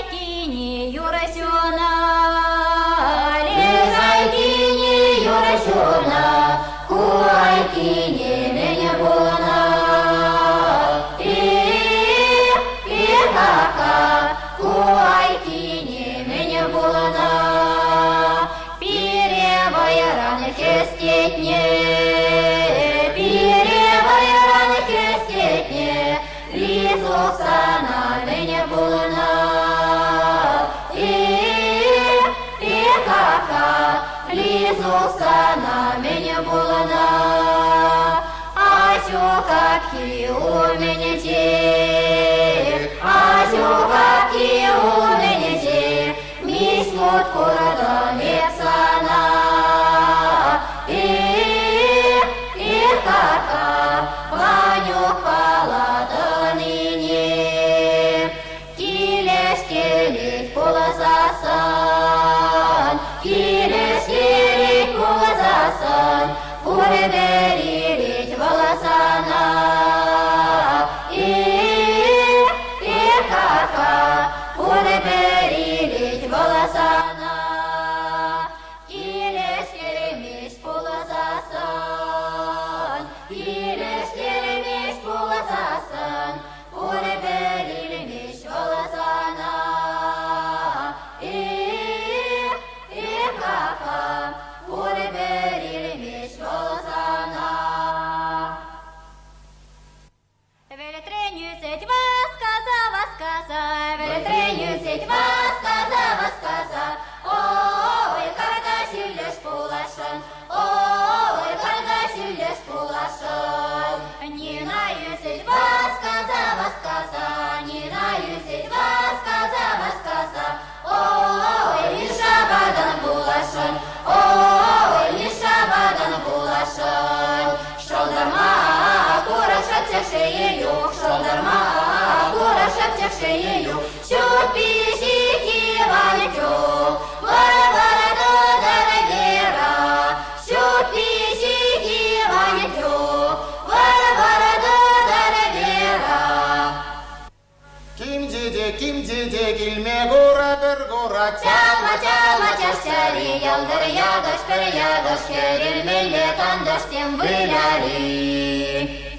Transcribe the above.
Лежайкине Юрасюна, Лежайкине Юрасюна, Куайкине меня буна. Кака, Куайкине меня буна. Перевая раны кестетне, перевая раны кестетне, Лизусана меня буна. Кака, Лизусана меня буна. Асю каки у меня те, Асю каки у меня те, Мисмут курада лепсана. Кака, Ваню палата ныне, Килеш келек полосасан, Килеш келек полосасан, Куреберилить волосана. Кака, Куреберилить волосана. Килеш келемеш полосасан, Килеш келемеш полосасан, Куреберилить волосана. Кака, Куреберилить волосана. Велетренью сеть восказа, восказа, Велетренью сеть восказа, восказа. Ой, когда сюлеш пулашан, ой, когда сюлеш пулашан. Не наю сеть восказа, восказа, не наю сеть восказа, восказа. Ой, лишабадан пулашан, ой, лишабадан пулашан. Шолдарма, курашат шею, шолдарма, курашат шею, Щупи-сики валетю, вара-вара до дорогера, Щупи-сики валетю, вара-вара до дорогера. Ким деде, килме гора бер гора, Чалма, чалма, чашчари, ялдыр ягош, пер ягош, Керелмеле тандаш тем выляли.